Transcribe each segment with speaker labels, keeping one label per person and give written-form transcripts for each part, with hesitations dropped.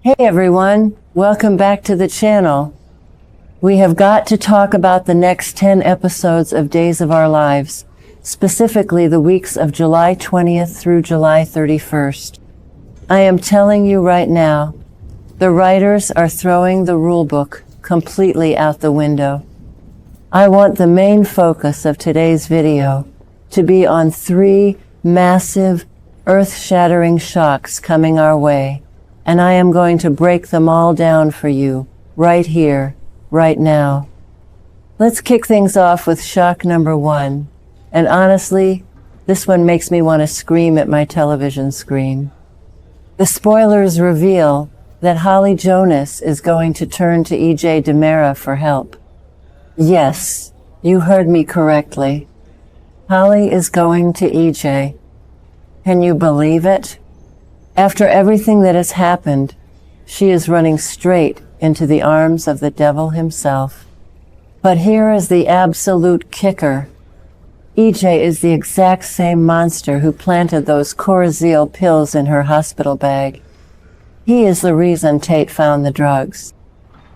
Speaker 1: Hey everyone, welcome back to the channel. We have got to talk about the next 10 episodes of Days of Our Lives, specifically the weeks of July 20th through July 31st. I am telling you right now, the writers are throwing the rulebook completely out the window. I want the main focus of today's video to be on 3 massive, earth-shattering shocks coming our way, and I am going to break them all down for you, right here, right now. Let's kick things off with shock number 1, and honestly, this one makes me want to scream at my television screen. The spoilers reveal that Holly Jonas is going to turn to EJ DiMera for help. Yes, you heard me correctly. Holly is going to EJ. Can you believe it? After everything that has happened, she is running straight into the arms of the devil himself. But here is the absolute kicker. EJ is the exact same monster who planted those Coriseal pills in her hospital bag. He is the reason Tate found the drugs.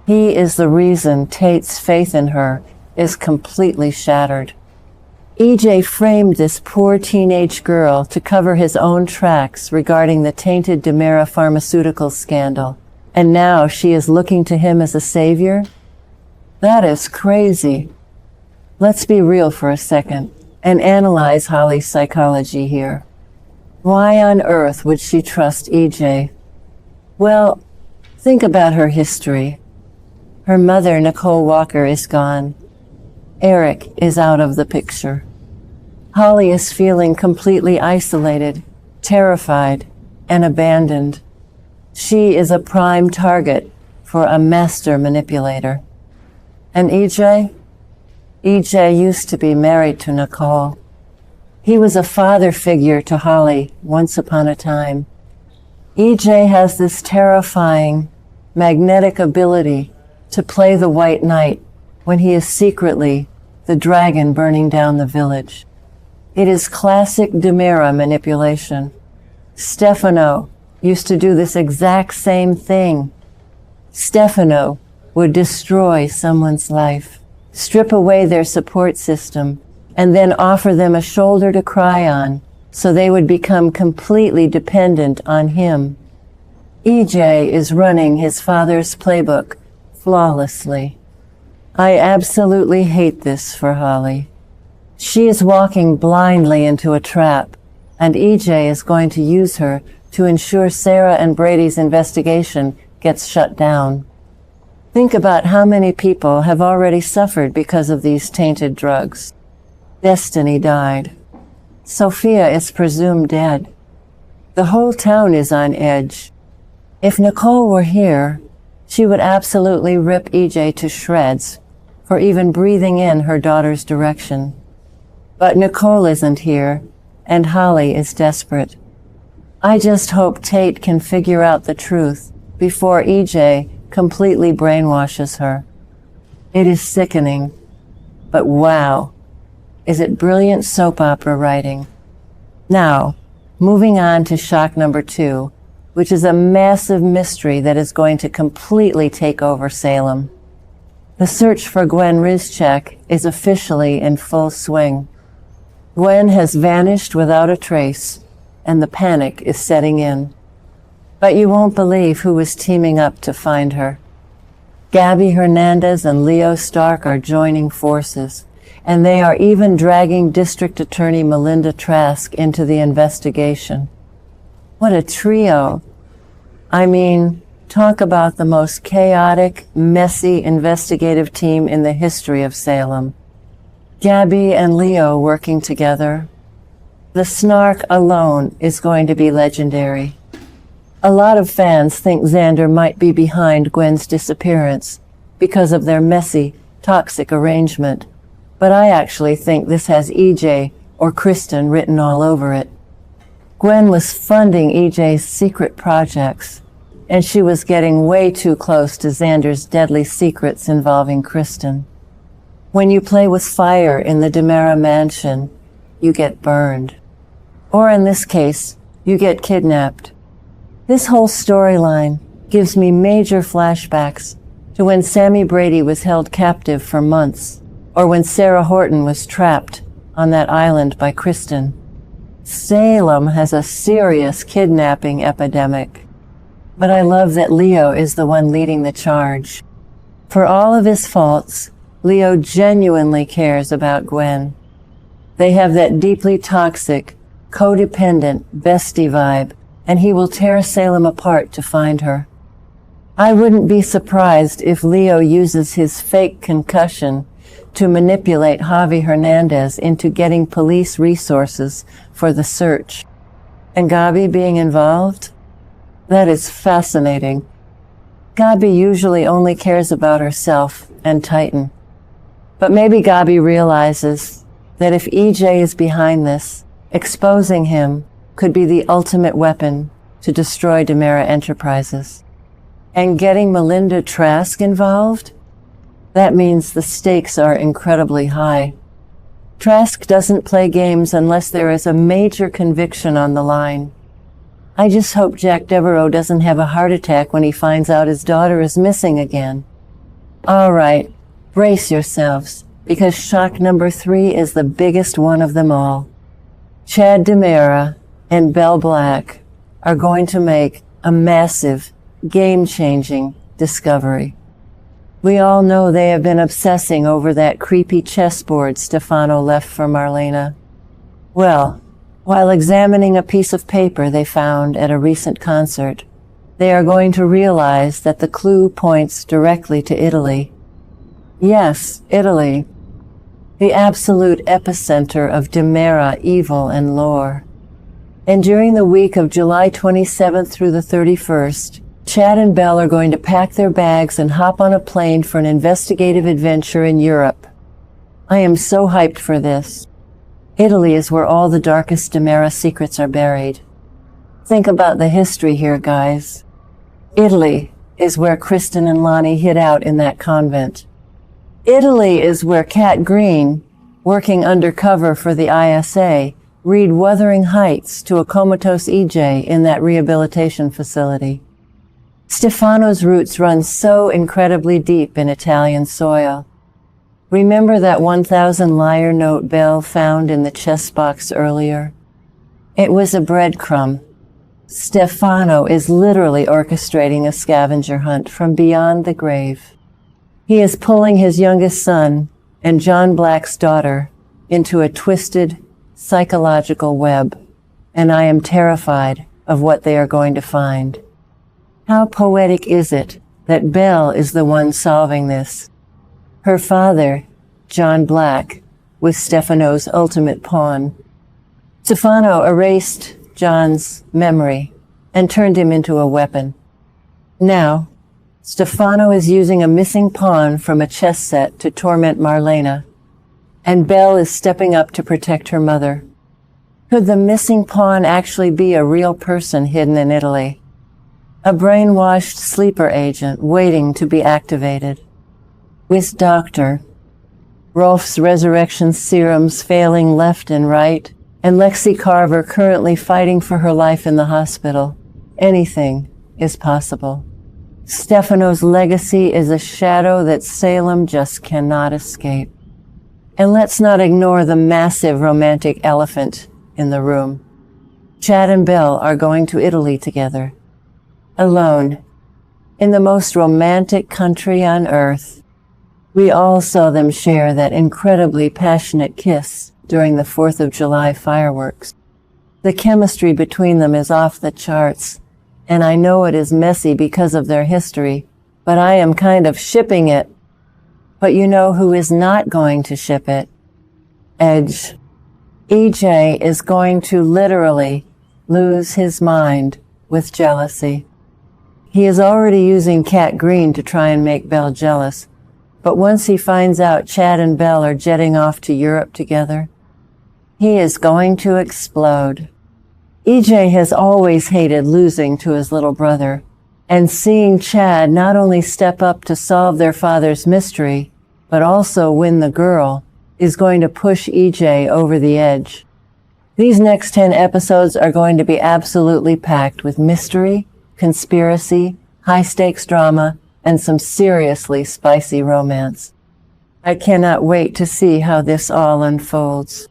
Speaker 1: He is the reason Tate's faith in her is completely shattered. EJ framed this poor teenage girl to cover his own tracks regarding the tainted DiMera pharmaceutical scandal, and now she is looking to him as a savior? That is crazy. Let's be real for a second and analyze Holly's psychology here. Why on earth would she trust EJ? Well, think about her history. Her mother, Nicole Walker, is gone. Eric is out of the picture. Holly is feeling completely isolated, terrified, and abandoned. She is a prime target for a master manipulator. And EJ? EJ used to be married to Nicole. He was a father figure to Holly once upon a time. EJ has this terrifying, magnetic ability to play the white knight when he is secretly the dragon burning down the village. It is classic DiMera manipulation. Stefano used to do this exact same thing. Stefano would destroy someone's life, strip away their support system, and then offer them a shoulder to cry on, so they would become completely dependent on him. EJ is running his father's playbook flawlessly. I absolutely hate this for Holly. She is walking blindly into a trap, and EJ is going to use her to ensure Sarah and Brady's investigation gets shut down. Think about how many people have already suffered because of these tainted drugs. Destiny died. Sophia is presumed dead. The whole town is on edge. If Nicole were here, she would absolutely rip EJ to shreds for even breathing in her daughter's direction. But Nicole isn't here, and Holly is desperate. I just hope Tate can figure out the truth before EJ completely brainwashes her. It is sickening, but wow, is it brilliant soap opera writing. Now, moving on to shock number 2, which is a massive mystery that is going to completely take over Salem. The search for Gwen Rizczech is officially in full swing. Gwen has vanished without a trace, and the panic is setting in. But you won't believe who is teaming up to find her. Gabi Hernandez and Leo Stark are joining forces, and they are even dragging District Attorney Melinda Trask into the investigation. What a trio! I mean, talk about the most chaotic, messy investigative team in the history of Salem. Gabi and Leo working together. The snark alone is going to be legendary. A lot of fans think Xander might be behind Gwen's disappearance because of their messy, toxic arrangement, but I actually think this has EJ or Kristen written all over it. Gwen was funding EJ's secret projects, and she was getting way too close to Xander's deadly secrets involving Kristen. When you play with fire in the DiMera mansion, you get burned. Or in this case, you get kidnapped. This whole storyline gives me major flashbacks to when Sammy Brady was held captive for months, or when Sarah Horton was trapped on that island by Kristen. Salem has a serious kidnapping epidemic, but I love that Leo is the one leading the charge. For all of his faults, Leo genuinely cares about Gwen. They have that deeply toxic, codependent bestie vibe, and he will tear Salem apart to find her. I wouldn't be surprised if Leo uses his fake concussion to manipulate Gabi Hernandez into getting police resources for the search. And Gabi being involved? That is fascinating. Gabi usually only cares about herself and Titan. But maybe Gabi realizes that if EJ is behind this, exposing him could be the ultimate weapon to destroy DiMera Enterprises. And getting Melinda Trask involved? That means the stakes are incredibly high. Trask doesn't play games unless there is a major conviction on the line. I just hope Jack Devereaux doesn't have a heart attack when he finds out his daughter is missing again. All right, brace yourselves, because shock number 3 is the biggest one of them all. Chad DiMera and Belle Black are going to make a massive, game-changing discovery. We all know they have been obsessing over that creepy chessboard Stefano left for Marlena. Well, while examining a piece of paper they found at a recent concert, they are going to realize that the clue points directly to Italy. Yes, Italy. The absolute epicenter of DiMera evil and lore. And during the week of July 27th through the 31st, Chad and Belle are going to pack their bags and hop on a plane for an investigative adventure in Europe. I am so hyped for this. Italy is where all the darkest DiMera secrets are buried. Think about the history here, guys. Italy is where Kristen and Lonnie hid out in that convent. Italy is where Kat Green, working undercover for the ISA, read Wuthering Heights to a comatose EJ in that rehabilitation facility. Stefano's roots run so incredibly deep in Italian soil. Remember that 1,000 liar note Belle found in the chest box earlier? It was a breadcrumb. Stefano is literally orchestrating a scavenger hunt from beyond the grave. He is pulling his youngest son and John Black's daughter into a twisted, psychological web, and I am terrified of what they are going to find. How poetic is it that Belle is the one solving this? Her father, John Black, was Stefano's ultimate pawn. Stefano erased John's memory and turned him into a weapon. Now, Stefano is using a missing pawn from a chess set to torment Marlena, and Belle is stepping up to protect her mother. Could the missing pawn actually be a real person hidden in Italy? A brainwashed sleeper agent waiting to be activated. With Dr. Rolf's resurrection serums failing left and right, and Lexi Carver currently fighting for her life in the hospital, anything is possible. Stefano's legacy is a shadow that Salem just cannot escape. And let's not ignore the massive romantic elephant in the room. Chad and Belle are going to Italy together. Alone, in the most romantic country on earth. We all saw them share that incredibly passionate kiss during the 4th of July fireworks. The chemistry between them is off the charts, and I know it is messy because of their history, but I am kind of shipping it. But you know who is not going to ship it? Edge. EJ is going to literally lose his mind with jealousy. He is already using Kat Green to try and make Belle jealous, but once he finds out Chad and Belle are jetting off to Europe together, he is going to explode. EJ has always hated losing to his little brother, and seeing Chad not only step up to solve their father's mystery, but also win the girl, is going to push EJ over the edge. These next 10 episodes are going to be absolutely packed with mystery, conspiracy, high-stakes drama, and some seriously spicy romance. I cannot wait to see how this all unfolds.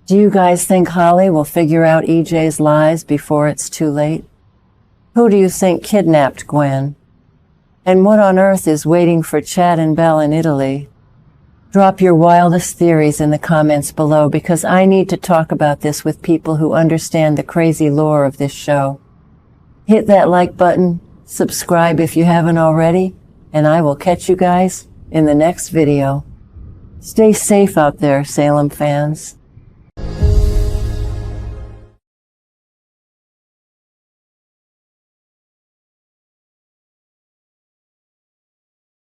Speaker 1: Do you guys think Holly will figure out EJ's lies before it's too late? Who do you think kidnapped Gwen? And what on earth is waiting for Chad and Belle in Italy? Drop your wildest theories in the comments below because I need to talk about this with people who understand the crazy lore of this show. Hit that like button, subscribe if you haven't already, and I will catch you guys in the next video. Stay safe out there, Salem fans.